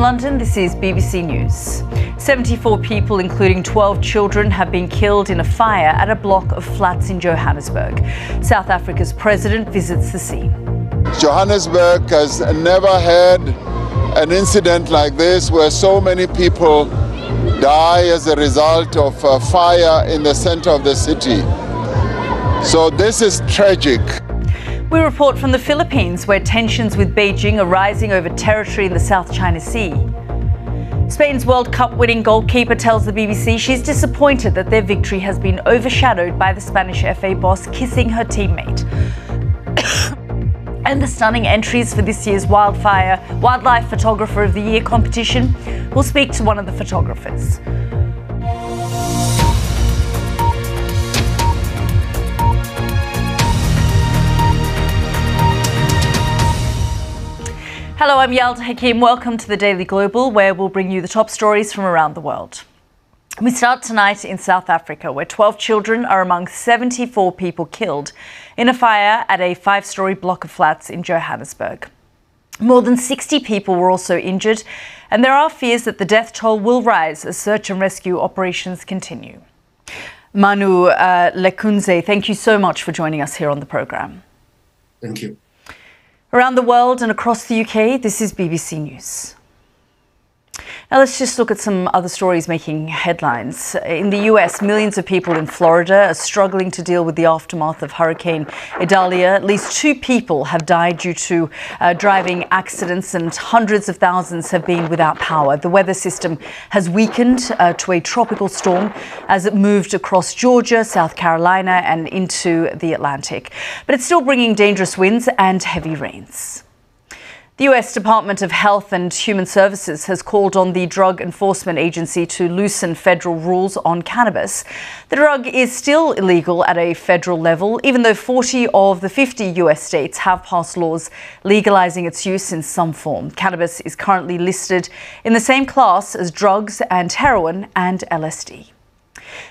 From London, this is BBC News. 74 people, including 12 children, have been killed in a fire at a block of flats in Johannesburg. South Africa's president visits the scene. Johannesburg has never had an incident like this where so many people die as a result of a fire in the center of the city. So this is tragic. We report from the Philippines, where tensions with Beijing are rising over territory in the South China Sea. Spain's World Cup winning goalkeeper tells the BBC she's disappointed that their victory has been overshadowed by the Spanish FA boss kissing her teammate. And the stunning entries for this year's Wildlife Photographer of the Year competition. We'll speak to one of the photographers. Hello, I'm Yalda Hakim. Welcome to the Daily Global, where we'll bring you the top stories from around the world. We start tonight in South Africa, where 12 children are among 74 people killed in a fire at a 5-story block of flats in Johannesburg. More than 60 people were also injured, and there are fears that the death toll will rise as search and rescue operations continue. Manu Lekunze, thank you so much for joining us here on the programme. Thank you. Around the world and across the UK, this is BBC News. Now let's just look at some other stories making headlines. In the US, millions of people in Florida are struggling to deal with the aftermath of Hurricane Idalia. At least 2 people have died due to driving accidents, and hundreds of thousands have been without power. The weather system has weakened to a tropical storm as it moved across Georgia, South Carolina and into the Atlantic. But it's still bringing dangerous winds and heavy rains. The US Department of Health and Human Services has called on the Drug Enforcement Agency to loosen federal rules on cannabis. The drug is still illegal at a federal level, even though 40 of the 50 US states have passed laws legalizing its use in some form. Cannabis is currently listed in the same class as drugs and heroin and LSD.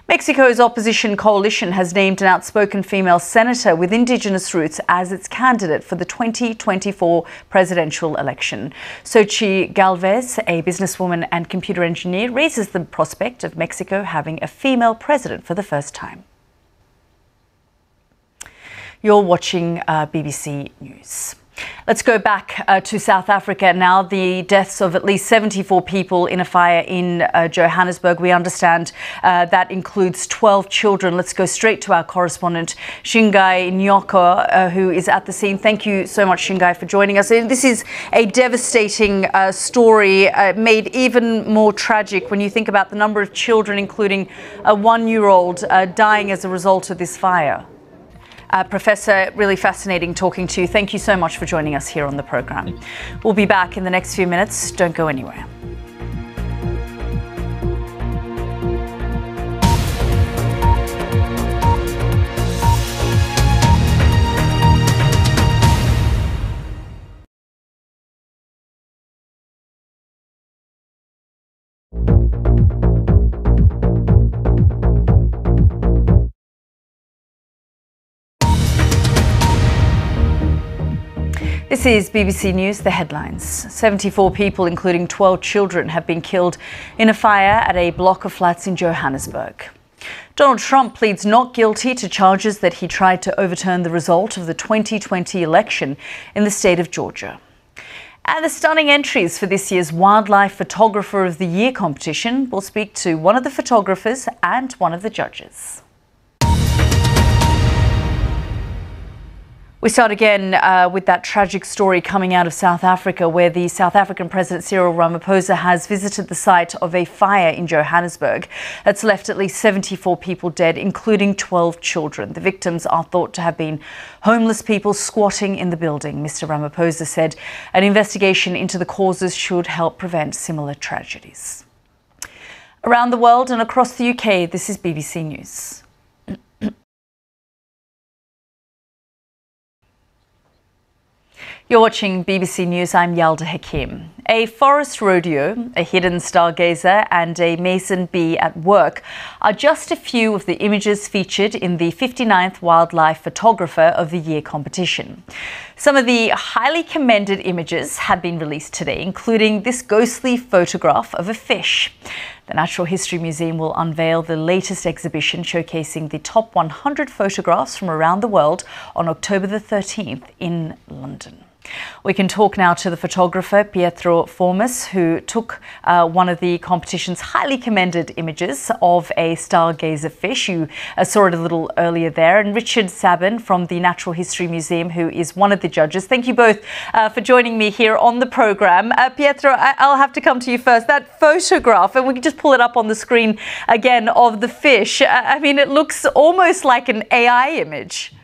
Mexico's opposition coalition has named an outspoken female senator with indigenous roots as its candidate for the 2024 presidential election. Xochitl Galvez, a businesswoman and computer engineer, raises the prospect of Mexico having a female president for the first time. You're watching BBC News. Let's go back to South Africa now. The deaths of at least 74 people in a fire in Johannesburg. We understand that includes 12 children. Let's go straight to our correspondent, Shingai Nyoko, who is at the scene. Thank you so much, Shingai, for joining us. This is a devastating story, made even more tragic when you think about the number of children, including a 1-year-old, dying as a result of this fire. Professor, really fascinating talking to you. Thank you so much for joining us here on the programme. We'll be back in the next few minutes. Don't go anywhere. This is BBC News, the headlines. 74 people, including 12 children, have been killed in a fire at a block of flats in Johannesburg. Donald Trump pleads not guilty to charges that he tried to overturn the result of the 2020 election in the state of Georgia. And the stunning entries for this year's Wildlife Photographer of the Year competition. We'll speak to one of the photographers and one of the judges. We start again with that tragic story coming out of South Africa, where the South African President Cyril Ramaphosa has visited the site of a fire in Johannesburg that's left at least 74 people dead, including 12 children. The victims are thought to have been homeless people squatting in the building. Mr. Ramaphosa said an investigation into the causes should help prevent similar tragedies. Around the world and across the UK, this is BBC News. You're watching BBC News. I'm Yalda Hakim. A forest rodeo, a hidden stargazer and a mason bee at work are just a few of the images featured in the 59th Wildlife Photographer of the Year competition. Some of the highly commended images have been released today, including this ghostly photograph of a fish. The Natural History Museum will unveil the latest exhibition showcasing the top 100 photographs from around the world on October the 13th in London. We can talk now to the photographer Pietro Formis, who took one of the competition's highly commended images of a stargazer fish. You saw it a little earlier there. And Richard Sabin from the Natural History Museum, who is one of the judges. Thank you both for joining me here on the programme. Pietro, I'll have to come to you first. That photograph, and we can just pull it up on the screen again, of the fish. I mean, it looks almost like an AI image.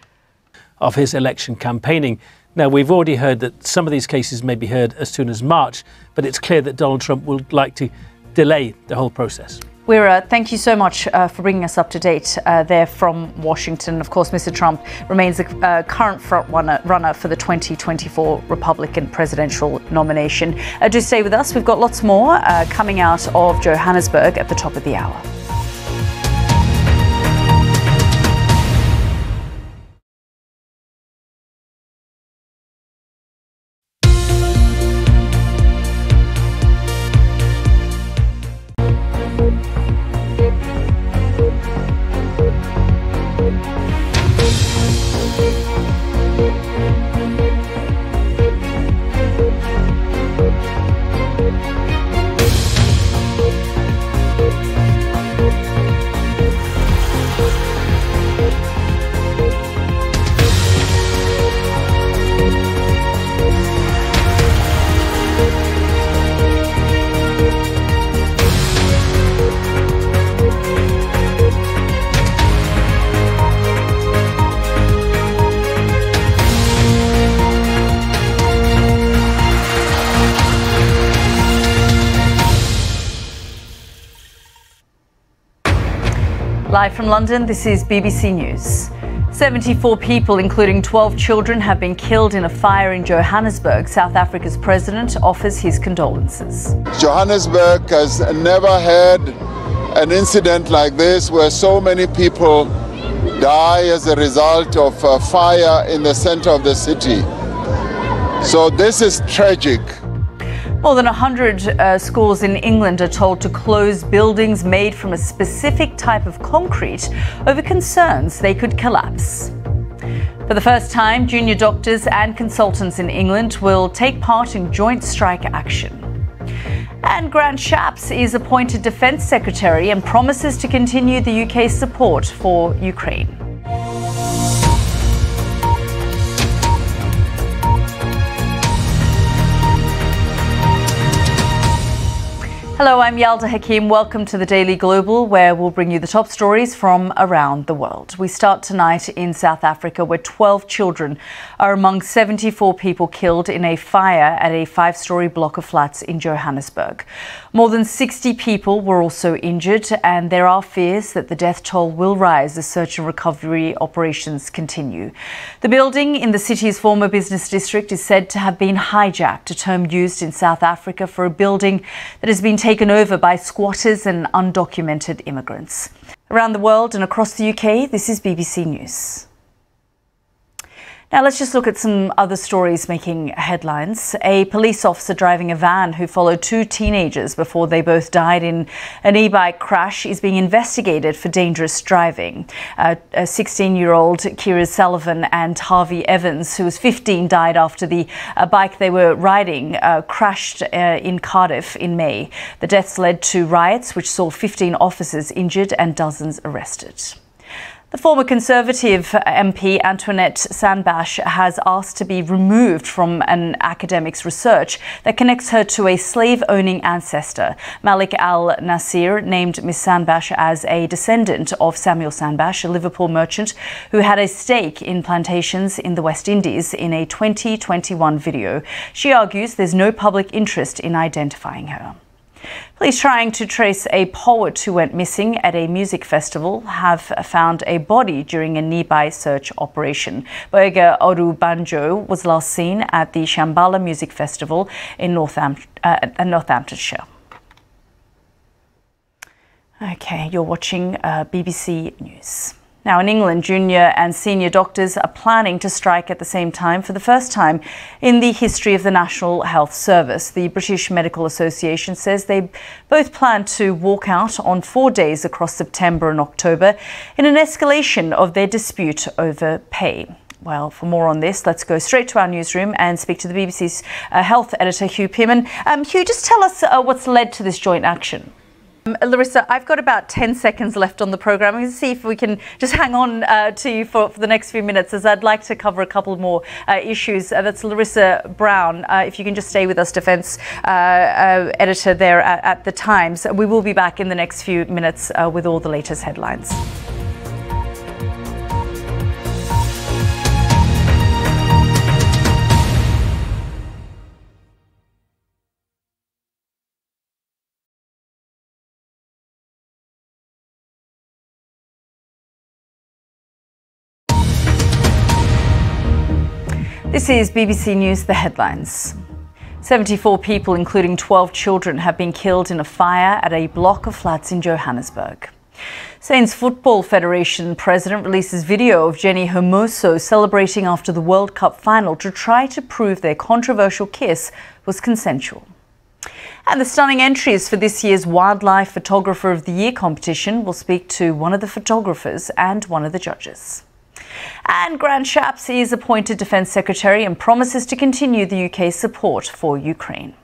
Of his election campaigning. Now, we've already heard that some of these cases may be heard as soon as March, but it's clear that Donald Trump would like to delay the whole process. Thank you so much for bringing us up to date there from Washington. Of course, Mr. Trump remains the current front runner for the 2024 Republican presidential nomination. Do stay with us. We've got lots more coming out of Johannesburg at the top of the hour. Live from London, this is BBC News. 74 people, including 12 children, have been killed in a fire in Johannesburg. South Africa's president offers his condolences. Johannesburg has never had an incident like this where so many people die as a result of a fire in the center of the city. So this is tragic. More than 100 schools in England are told to close buildings made from a specific type of concrete over concerns they could collapse. For the first time, junior doctors and consultants in England will take part in joint strike action. And Grant Shapps is appointed Defence Secretary and promises to continue the UK's support for Ukraine. Hello, I'm Yalda Hakim. Welcome to the Daily Global, where we'll bring you the top stories from around the world. We start tonight in South Africa, where 12 children are among 74 people killed in a fire at a 5-story block of flats in Johannesburg. More than 60 people were also injured, and there are fears that the death toll will rise as search and recovery operations continue. The building in the city's former business district is said to have been hijacked, a term used in South Africa for a building that has been taken over by squatters and undocumented immigrants. Around the world and across the UK, this is BBC News. Now let's just look at some other stories making headlines. A police officer driving a van who followed 2 teenagers before they both died in an e-bike crash is being investigated for dangerous driving. A 16-year-old Kira Sullivan and Harvey Evans, who was 15, died after the bike they were riding crashed in Cardiff in May. The deaths led to riots which saw 15 officers injured and dozens arrested. The former Conservative MP Antoinette Sandbash has asked to be removed from an academic's research that connects her to a slave-owning ancestor. Malik Al-Nasir named Ms Sandbash as a descendant of Samuel Sandbash, a Liverpool merchant who had a stake in plantations in the West Indies, in a 2021 video. She argues there's no public interest in identifying her. Police trying to trace a poet who went missing at a music festival have found a body during a nearby search operation. Boyega Odubanjo was last seen at the Shambhala Music Festival in Northamptonshire. Okay, you're watching BBC News. Now, in England, junior and senior doctors are planning to strike at the same time for the first time in the history of the National Health Service. The British Medical Association says they both plan to walk out on 4 days across September and October in an escalation of their dispute over pay. Well, for more on this, let's go straight to our newsroom and speak to the BBC's health editor, Hugh Pearman. Hugh, just tell us what's led to this joint action. Larissa, I've got about 10 seconds left on the programme. I'm going to see if we can just hang on to you for the next few minutes, as I'd like to cover a couple more issues. That's Larissa Brown. If you can just stay with us, defence editor there at The Times. We will be back in the next few minutes with all the latest headlines. This is BBC News, the headlines. 74 people, including 12 children, have been killed in a fire at a block of flats in Johannesburg. Saints Football Federation president releases video of Jenny Hermoso celebrating after the World Cup final to try to prove their controversial kiss was consensual. And the stunning entries for this year's Wildlife Photographer of the Year competition will speak to one of the photographers and one of the judges. And Grant Shapps is appointed Defence Secretary and promises to continue the UK's support for Ukraine.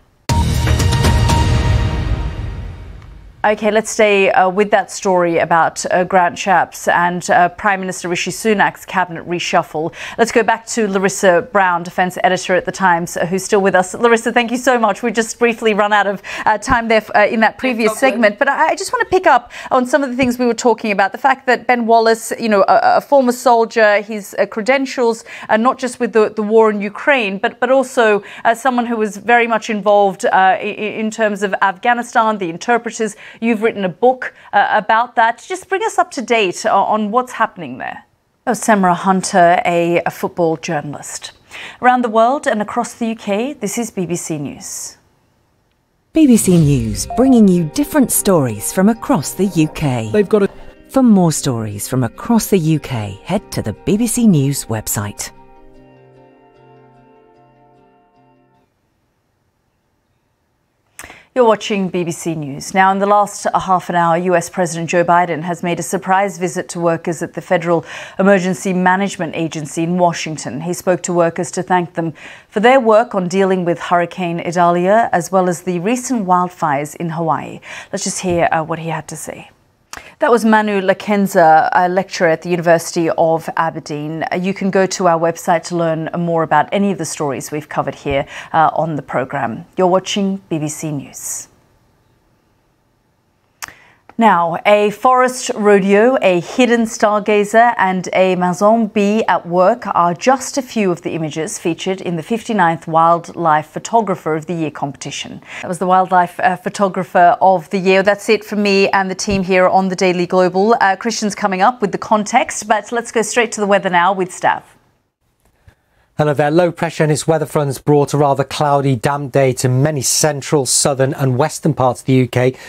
OK, let's stay with that story about Grant Shapps and Prime Minister Rishi Sunak's cabinet reshuffle. Let's go back to Larissa Brown, defence editor at The Times, who's still with us. Larissa, thank you so much. We just briefly run out of time there in that previous segment. But I just want to pick up on some of the things we were talking about. The fact that Ben Wallace, you know, a former soldier, his credentials, not just with the war in Ukraine, but also someone who was very much involved in terms of Afghanistan, the interpreters. You've written a book about that. Just bring us up to date on what's happening there. Semra Hunter, a football journalist. Around the world and across the UK, this is BBC News. BBC News, bringing you different stories from across the UK. For more stories from across the UK, head to the BBC News website. You're watching BBC News. Now, in the last half an hour, US President Joe Biden has made a surprise visit to workers at the Federal Emergency Management Agency in Washington. He spoke to workers to thank them for their work on dealing with Hurricane Idalia, as well as the recent wildfires in Hawaii. Let's just hear what he had to say. That was Manu Lakenza, a lecturer at the University of Aberdeen. You can go to our website to learn more about any of the stories we've covered here on the programme. You're watching BBC News. Now, a forest rodeo, a hidden stargazer and a maison bee at work are just a few of the images featured in the 59th Wildlife Photographer of the Year competition. That was the Wildlife Photographer of the Year. That's it from me and the team here on the Daily Global. Christian's coming up with the context, but let's go straight to the weather now with Stav. Hello there. Low pressure and its weather fronts brought a rather cloudy, damp day to many central, southern and western parts of the UK.